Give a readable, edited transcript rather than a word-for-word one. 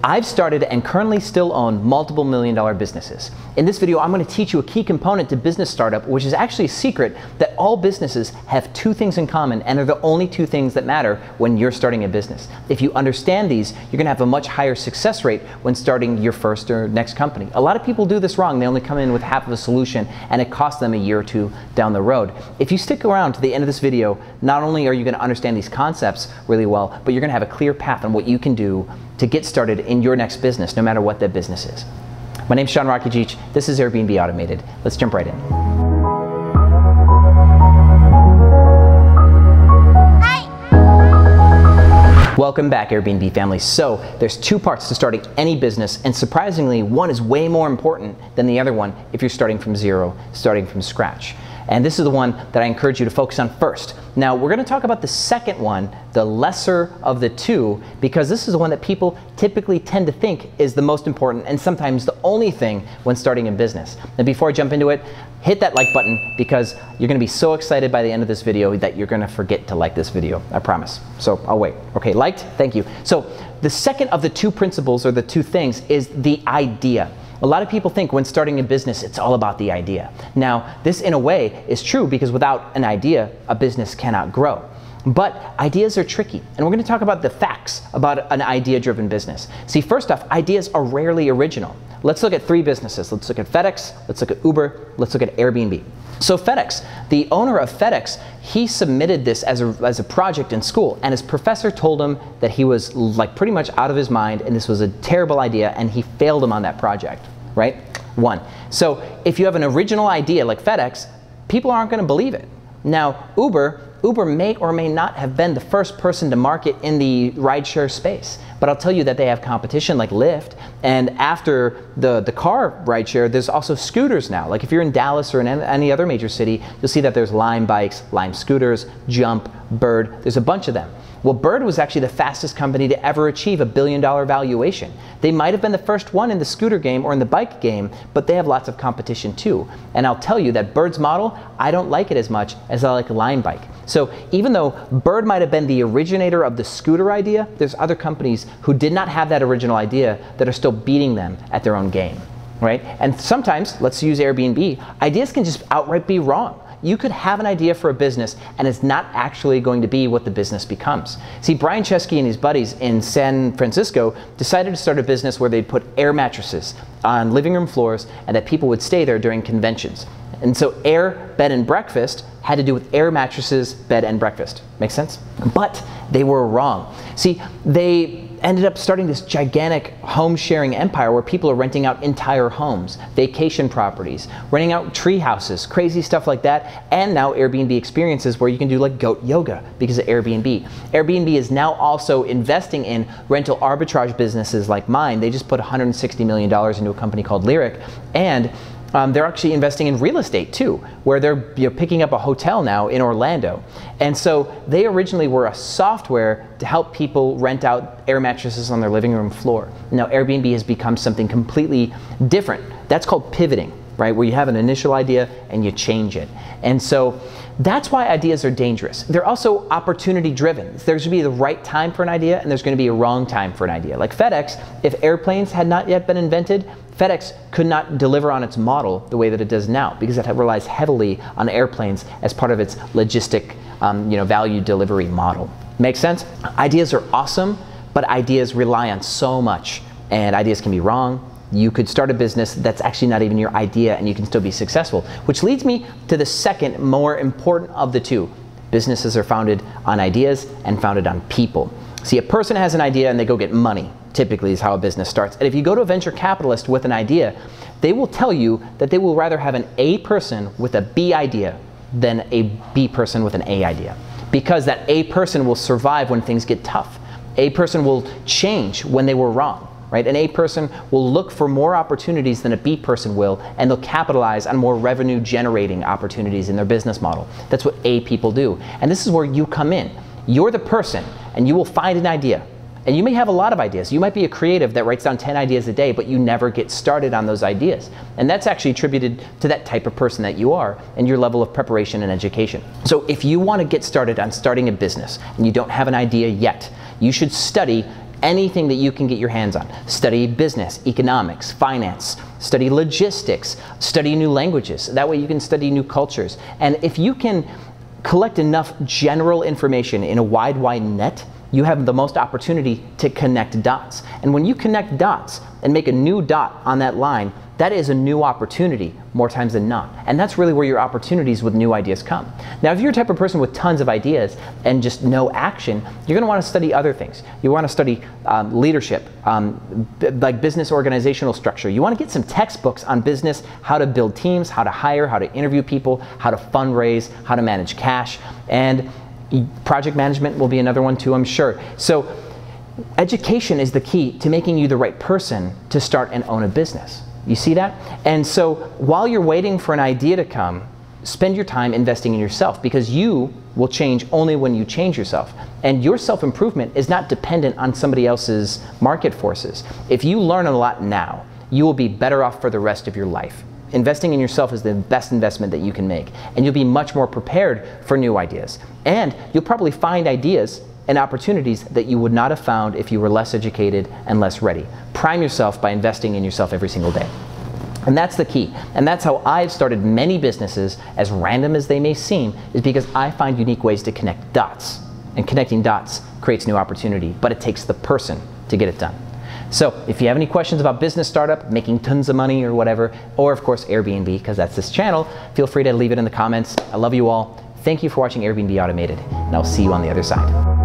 I've started and currently still own multiple million-dollar businesses. In this video, I'm going to teach you a key component to business startup, which is actually a secret that all businesses have two things in common and are the only two things that matter when you're starting a business. If you understand these, you're going to have a much higher success rate when starting your first or next company. A lot of people do this wrong. They only come in with half of a solution and it costs them a year or two down the road. If you stick around to the end of this video, not only are you going to understand these concepts really well, but you're going to have a clear path on what you can do to get started in your next business, no matter what that business is. My name's Sean Rakic. This is Airbnb Automated. Let's jump right in. Welcome back, Airbnb family. So there's two parts to starting any business, and surprisingly, one is way more important than the other one if you're starting from zero, starting from scratch. And this is the one that I encourage you to focus on first. Now, we're going to talk about the second one, the lesser of the two, because this is the one that people typically tend to think is the most important and sometimes the only thing when starting a business. And before I jump into it, hit that like button because you're going to be so excited by the end of this video that you're going to forget to like this video, I promise. So I'll wait. Okay, liked? Thank you. So the second of the two principles, or the two things, is the idea. A lot of people think when starting a business, it's all about the idea. Now, this in a way is true because without an idea, a business cannot grow. But ideas are tricky, and we're going to talk about the facts about an idea-driven business. See, first off, ideas are rarely original. Let's look at three businesses. Let's look at FedEx, let's look at Uber, let's look at Airbnb. So FedEx, the owner of FedEx, he submitted this as a project in school, and his professor told him that he was like pretty much out of his mind and this was a terrible idea, and he failed him on that project, right? One. So if you have an original idea like FedEx, people aren't going to believe it. Now, Uber may or may not have been the first person to market in the rideshare space, but I'll tell you that they have competition like Lyft, and after the car rideshare, there's also scooters now. Like if you're in Dallas or in any other major city, you'll see that there's Lime bikes, Lime scooters, Jump, Bird, there's a bunch of them. Well, Bird was actually the fastest company to ever achieve $1 billion valuation. They might have been the first one in the scooter game or in the bike game, but they have lots of competition too. And I'll tell you that Bird's model, I don't like it as much as I like a Lime bike. So even though Bird might have been the originator of the scooter idea, there's other companies who did not have that original idea that are still beating them at their own game, right? And sometimes, let's use Airbnb, ideas can just outright be wrong. You could have an idea for a business and it's not actually going to be what the business becomes. See, Brian Chesky and his buddies in San Francisco decided to start a business where they'd put air mattresses on living room floors and that people would stay there during conventions. And so air, bed and breakfast had to do with air mattresses, bed and breakfast. Make sense? But they were wrong. See, they ended up starting this gigantic home sharing empire where people are renting out entire homes, vacation properties, renting out tree houses, crazy stuff like that, and now Airbnb experiences where you can do like goat yoga because of Airbnb. Airbnb is now also investing in rental arbitrage businesses like mine. They just put $160 million into a company called Lyric, and they're actually investing in real estate too, where they're picking up a hotel now in Orlando. And so they originally were a software to help people rent out air mattresses on their living room floor. Now Airbnb has become something completely different. That's called pivoting, right? Where you have an initial idea and you change it. And so that's why ideas are dangerous. They're also opportunity driven. There's going to be the right time for an idea and there's going to be a wrong time for an idea. Like FedEx, if airplanes had not yet been invented, FedEx could not deliver on its model the way that it does now because it relies heavily on airplanes as part of its logistic value delivery model. Make sense? Ideas are awesome, but ideas rely on so much, and ideas can be wrong. You could start a business that's actually not even your idea and you can still be successful, which leads me to the second more important of the two. Businesses are founded on ideas and founded on people. See, a person has an idea and they go get money, typically is how a business starts. And if you go to a venture capitalist with an idea, they will tell you that they will rather have an A person with a B idea than a B person with an A idea. Because that A person will survive when things get tough. A person will change when they were wrong. Right? An A person will look for more opportunities than a B person will, and they'll capitalize on more revenue generating opportunities in their business model. That's what A people do. And this is where you come in. You're the person, and you will find an idea. And you may have a lot of ideas. You might be a creative that writes down 10 ideas a day, but you never get started on those ideas. And that's actually attributed to that type of person that you are and your level of preparation and education. So if you want to get started on starting a business and you don't have an idea yet, you should study Anything that you can get your hands on. Study business, economics, finance, study logistics, study new languages. That way you can study new cultures. And if you can collect enough general information in a wide net, you have the most opportunity to connect dots. And when you connect dots and make a new dot on that line, that is a new opportunity more times than not. And that's really where your opportunities with new ideas come. Now, if you're a type of person with tons of ideas and just no action, you're gonna wanna study other things. You wanna study leadership, like business organizational structure. You wanna get some textbooks on business, how to build teams, how to hire, how to interview people, how to fundraise, how to manage cash, and project management will be another one too, I'm sure. So education is the key to making you the right person to start and own a business. You see that? And so while you're waiting for an idea to come, spend your time investing in yourself, because you will change only when you change yourself. And your self-improvement is not dependent on somebody else's market forces. If you learn a lot now, you will be better off for the rest of your life. Investing in yourself is the best investment that you can make, and you'll be much more prepared for new ideas. And you'll probably find ideas and opportunities that you would not have found if you were less educated and less ready. Prime yourself by investing in yourself every single day. And that's the key. And that's how I've started many businesses, as random as they may seem, is because I find unique ways to connect dots. And connecting dots creates new opportunity, but it takes the person to get it done. So if you have any questions about business startup, making tons of money or whatever, or of course Airbnb, because that's this channel, feel free to leave it in the comments. I love you all. Thank you for watching Airbnb Automated, and I'll see you on the other side.